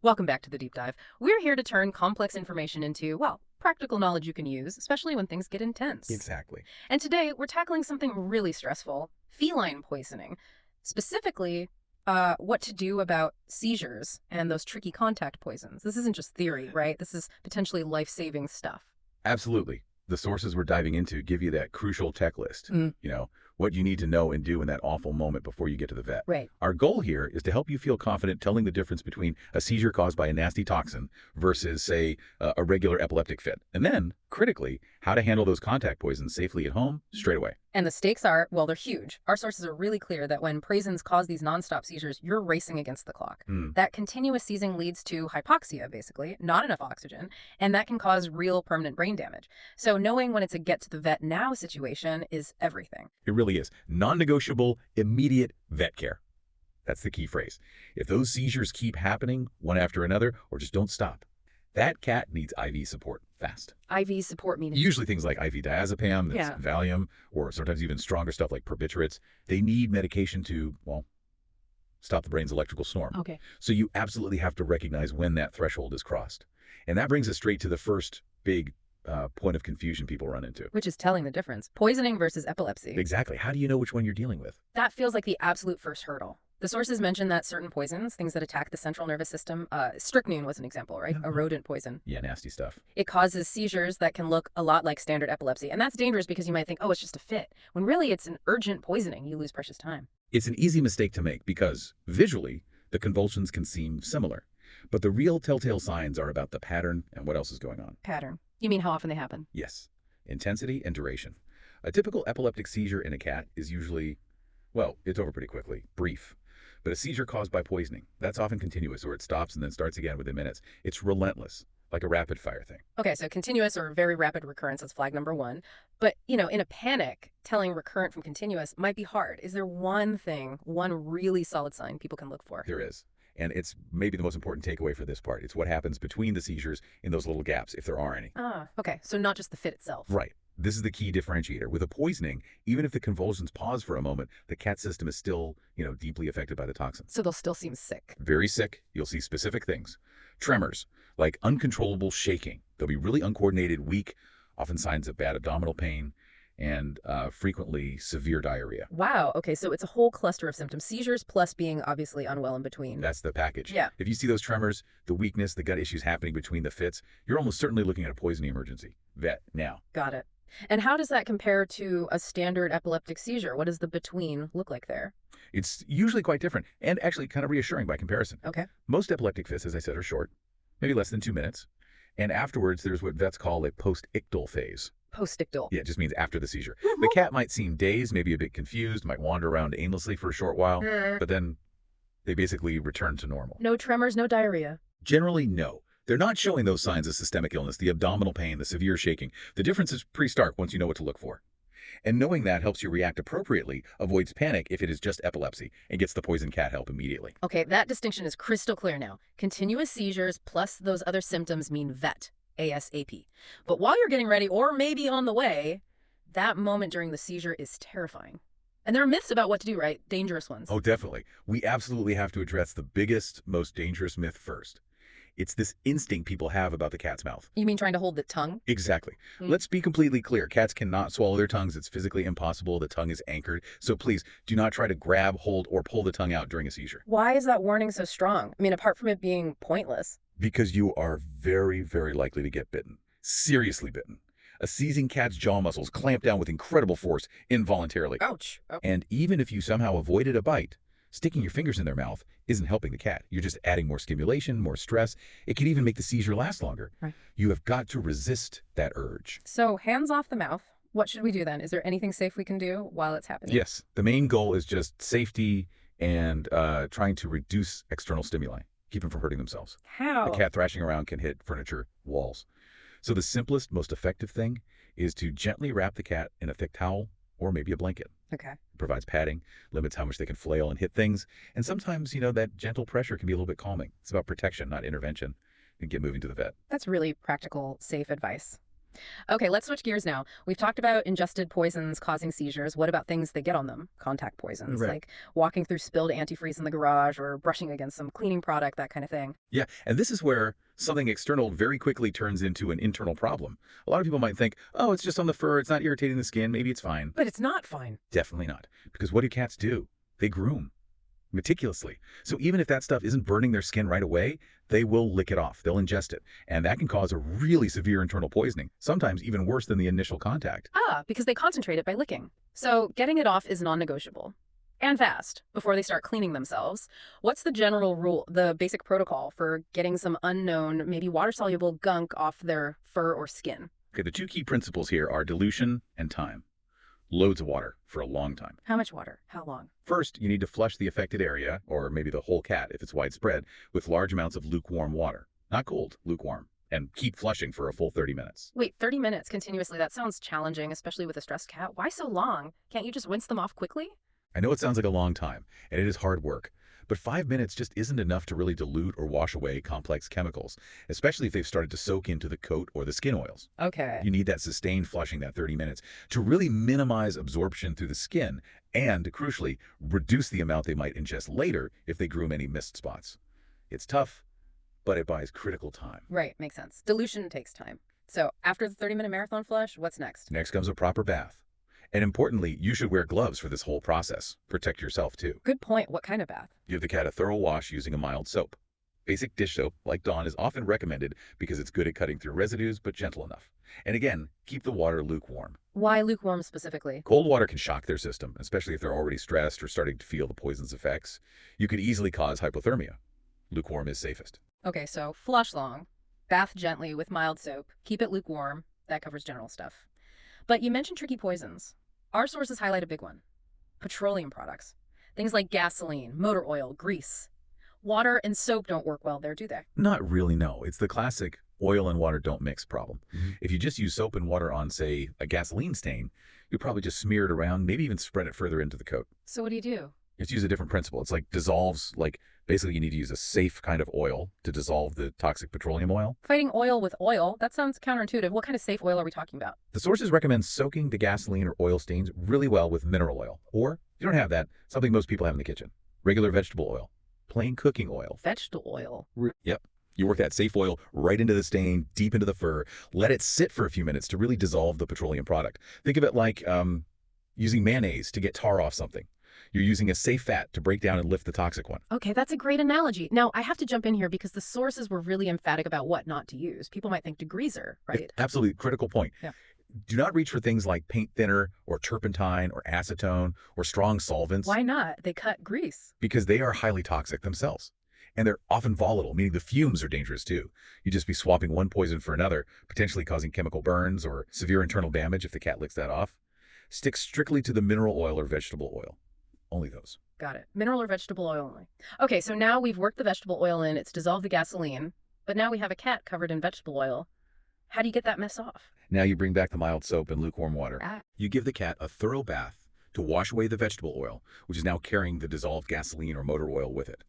Welcome back to the deep dive. We're here to turn complex information into, well, practical knowledge you can use, especially when things get intense. Exactly. And today we're tackling something really stressful, feline poisoning. Specifically, what to do about seizures and those tricky contact poisons. This isn't just theory, right? This is potentially life-saving stuff. Absolutely. The sources we're diving into give you that crucial tech list. Mm. What you need to know and do in that awful moment before you get to the vet. Right. Our goal here is to help you feel confident telling the difference between a seizure caused by a nasty toxin versus, say, a regular epileptic fit. And then, critically, how to handle those contact poisons safely at home straight away. And the stakes are, well, they're huge. Our sources are really clear that when poisons cause these nonstop seizures, you're racing against the clock. That continuous seizing leads to hypoxia, basically, not enough oxygen, and that can cause real permanent brain damage. So knowing when it's a get to the vet now situation is everything. It really is. Non-negotiable, immediate vet care. That's the key phrase. If those seizures keep happening one after another or just don't stop, that cat needs IV support fast. IV support meaning? Usually things like IV diazepam, that's Valium, or sometimes even stronger stuff like barbiturates. They need medication to, well, stop the brain's electrical storm. Okay. So you absolutely have to recognize when that threshold is crossed. And that brings us straight to the first big point of confusion people run into. Which is telling the difference. Poisoning versus epilepsy. Exactly. How do you know which one you're dealing with? That feels like the absolute first hurdle. The sources mention that certain poisons, things that attack the central nervous system, strychnine was an example, right? A rodent poison. Yeah, nasty stuff. It causes seizures that can look a lot like standard epilepsy. And that's dangerous because you might think, oh, it's just a fit. When really it's an urgent poisoning. You lose precious time. It's an easy mistake to make because, visually, the convulsions can seem similar. But the real telltale signs are about the pattern and what else is going on. Pattern. You mean how often they happen? Yes. Intensity and duration. A typical epileptic seizure in a cat is usually, well, it's over pretty quickly, brief. But a seizure caused by poisoning, that's often continuous, or it stops and then starts again within minutes. It's relentless, like a rapid fire thing. Okay, so continuous or very rapid recurrence is flag number one. But, in a panic, telling recurrent from continuous might be hard. Is there one thing, one really solid sign people can look for? There is. And it's maybe the most important takeaway for this part. It's what happens between the seizures in those little gaps, if there are any. Ah, okay. So not just the fit itself. Right. This is the key differentiator. With a poisoning, even if the convulsions pause for a moment, the cat system is still, deeply affected by the toxin. So they'll still seem sick. Very sick. You'll see specific things. Tremors, like uncontrollable shaking. They'll be really uncoordinated, weak, often signs of bad abdominal pain, and frequently severe diarrhea. Wow. Okay, so it's a whole cluster of symptoms. Seizures plus being obviously unwell in between. That's the package. Yeah. If you see those tremors, the weakness, the gut issues happening between the fits, you're almost certainly looking at a poisoning emergency. Vet now. Got it. And how does that compare to a standard epileptic seizure? What does the between look like there? It's usually quite different and actually kind of reassuring by comparison. Okay. Most epileptic fits, as I said, are short, maybe less than 2 minutes. And afterwards, there's what vets call a post-ictal phase. Post-ictal. Yeah, it just means after the seizure. The cat might seem dazed, maybe a bit confused, might wander around aimlessly for a short while, but then they basically return to normal. No tremors, no diarrhea. Generally, no. They're not showing those signs of systemic illness, the abdominal pain, the severe shaking. The difference is pretty stark once you know what to look for. And knowing that helps you react appropriately, avoids panic if it is just epilepsy, and gets the poison cat help immediately. Okay, that distinction is crystal clear now. Continuous seizures plus those other symptoms mean vet, ASAP. But while you're getting ready, or maybe on the way, that moment during the seizure is terrifying. And there are myths about what to do, right? Dangerous ones. Oh, definitely. We absolutely have to address the biggest, most dangerous myth first. It's this instinct people have about the cat's mouth. You mean trying to hold the tongue? Exactly. Let's be completely clear. Cats cannot swallow their tongues. It's physically impossible. The tongue is anchored. So please, do not try to grab, hold, or pull the tongue out during a seizure. Why is that warning so strong? I mean, apart from it being pointless. Because you are very, very likely to get bitten. Seriously bitten. A seizing cat's jaw muscles clamp down with incredible force involuntarily. Ouch. Oh. And even if you somehow avoided a bite, sticking your fingers in their mouth isn't helping the cat. You're just adding more stimulation, more stress. It can even make the seizure last longer. Right. You have got to resist that urge. So hands off the mouth. What should we do then? Is there anything safe we can do while it's happening? Yes. The main goal is just safety and trying to reduce external stimuli. Keep them from hurting themselves. How? A cat thrashing around can hit furniture, walls. So the simplest, most effective thing is to gently wrap the cat in a thick towel or maybe a blanket. Okay. It provides padding, limits how much they can flail and hit things. And sometimes, that gentle pressure can be a little bit calming. It's about protection, not intervention. And get moving to the vet. That's really practical, safe advice. Okay, let's switch gears now. We've talked about ingested poisons causing seizures. What about things they get on them? Contact poisons, Right. like walking through spilled antifreeze in the garage or brushing against some cleaning product, that kind of thing. Yeah, and this is where something external very quickly turns into an internal problem. A lot of people might think, oh, it's just on the fur, it's not irritating the skin, maybe it's fine. But it's not fine. Definitely not. Because what do cats do? They groom meticulously. So even if that stuff isn't burning their skin right away, they will lick it off. They'll ingest it. And that can cause a really severe internal poisoning, sometimes even worse than the initial contact. Ah, because they concentrate it by licking. So getting it off is non-negotiable. And fast, before they start cleaning themselves. What's the general rule, the basic protocol for getting some unknown, maybe water-soluble gunk off their fur or skin? Okay, the two key principles here are dilution and time. Loads of water for a long time. How much water? How long? First, you need to flush the affected area, or maybe the whole cat if it's widespread, with large amounts of lukewarm water. Not cold, lukewarm. And keep flushing for a full 30 minutes. Wait, 30 minutes continuously? That sounds challenging, especially with a stressed cat. Why so long? Can't you just rinse them off quickly? I know it sounds like a long time, and it is hard work, but 5 minutes just isn't enough to really dilute or wash away complex chemicals, especially if they've started to soak into the coat or the skin oils. Okay. You need that sustained flushing, that 30 minutes, to really minimize absorption through the skin and, crucially, reduce the amount they might ingest later if they groom any missed spots. It's tough, but it buys critical time. Right, makes sense. Dilution takes time. So after the 30-minute marathon flush, what's next? Next comes a proper bath. And importantly, you should wear gloves for this whole process. Protect yourself, too. Good point. What kind of bath? Give the cat a thorough wash using a mild soap. Basic dish soap, like Dawn, is often recommended because it's good at cutting through residues, but gentle enough. And again, keep the water lukewarm. Why lukewarm specifically? Cold water can shock their system, especially if they're already stressed or starting to feel the poison's effects. You could easily cause hypothermia. Lukewarm is safest. Okay, so flush long, bath gently with mild soap, keep it lukewarm. That covers general stuff. But you mentioned tricky poisons. Our sources highlight a big one. Petroleum products. Things like gasoline, motor oil, grease. Water and soap don't work well there, do they? Not really, no. It's the classic oil and water don't mix problem. If you just use soap and water on, say, a gasoline stain, you'd probably just smear it around, maybe even spread it further into the coat. So what do you do? You have to use a different principle. It's like dissolves, basically you need to use a safe kind of oil to dissolve the toxic petroleum oil. Fighting oil with oil? That sounds counterintuitive. What kind of safe oil are we talking about? The sources recommend soaking the gasoline or oil stains really well with mineral oil. Or, if you don't have that, something most people have in the kitchen. Regular vegetable oil. Plain cooking oil. Vegetable oil? Yep. You work that safe oil right into the stain, deep into the fur. Let it sit for a few minutes to really dissolve the petroleum product. Think of it like using mayonnaise to get tar off something. You're using a safe fat to break down and lift the toxic one. Okay, that's a great analogy. Now, I have to jump in here because the sources were really emphatic about what not to use. People might think degreaser, right? Absolutely critical point. Yeah. Do not reach for things like paint thinner or turpentine or acetone or strong solvents. Why not? They cut grease. Because they are highly toxic themselves. And they're often volatile, meaning the fumes are dangerous too. You'd just be swapping one poison for another, potentially causing chemical burns or severe internal damage if the cat licks that off. Stick strictly to the mineral oil or vegetable oil. Only those. Got it. Mineral or vegetable oil only. Okay, so now we've worked the vegetable oil in, it's dissolved the gasoline, but now we have a cat covered in vegetable oil. How do you get that mess off? Now you bring back the mild soap and lukewarm water. Ah. You give the cat a thorough bath to wash away the vegetable oil, which is now carrying the dissolved gasoline or motor oil with it.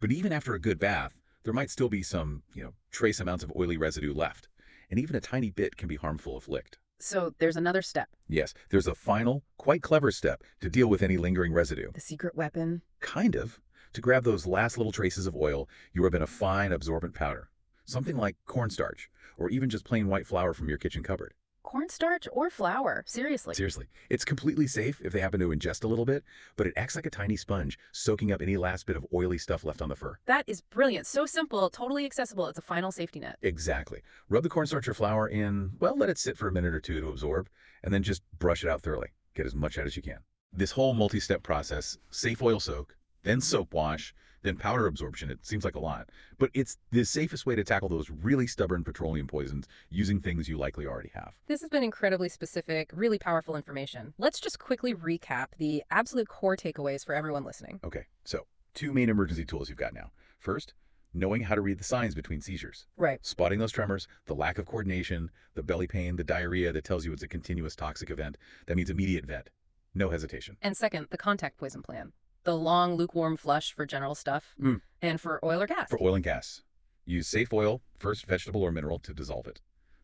But even after a good bath, there might still be some, trace amounts of oily residue left. And even a tiny bit can be harmful if licked. So there's another step. Yes, there's a final, quite clever step to deal with any lingering residue. The secret weapon? Kind of. To grab those last little traces of oil, you rub in a fine absorbent powder. Something like cornstarch, or even just plain white flour from your kitchen cupboard. Cornstarch or flour? Seriously. Seriously. It's completely safe if they happen to ingest a little bit, but it acts like a tiny sponge, soaking up any last bit of oily stuff left on the fur. That is brilliant. So simple, totally accessible. It's a final safety net. Exactly. Rub the cornstarch or flour in, let it sit for a minute or two to absorb, and then just brush it out thoroughly. Get as much out as you can. This whole multi-step process, safe oil soak, then soap wash, then powder absorption, it seems like a lot, but it's the safest way to tackle those really stubborn petroleum poisons using things you likely already have. This has been incredibly specific, really powerful information. Let's just quickly recap the absolute core takeaways for everyone listening. Okay, so 2 main emergency tools you've got now. First, knowing how to read the signs between seizures. Right. Spotting those tremors, the lack of coordination, the belly pain, the diarrhea that tells you it's a continuous toxic event. That means immediate vet. No hesitation. And second, the contact poison plan. The long, lukewarm flush for general stuff, and for oil or gas. For oil and gas. Use safe oil, first vegetable or mineral, to dissolve it.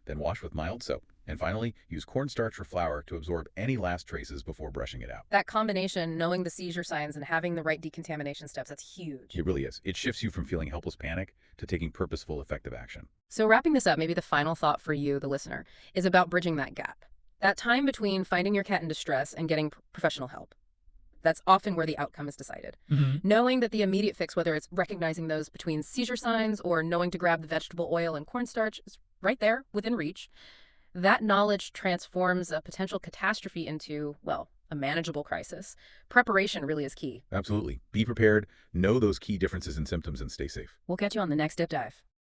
Then wash with mild soap. And finally, use cornstarch or flour to absorb any last traces before brushing it out. That combination, knowing the seizure signs and having the right decontamination steps, that's huge. It really is. It shifts you from feeling helpless panic to taking purposeful, effective action. So wrapping this up, maybe the final thought for you, the listener, is about bridging that gap. That time between finding your cat in distress and getting professional help. That's often where the outcome is decided. Knowing that the immediate fix, whether it's recognizing those between seizure signs or knowing to grab the vegetable oil and cornstarch, is right there within reach. That knowledge transforms a potential catastrophe into, well, a manageable crisis. Preparation really is key. Absolutely. Be prepared, know those key differences in symptoms, and stay safe. We'll catch you on the next Dip Dive.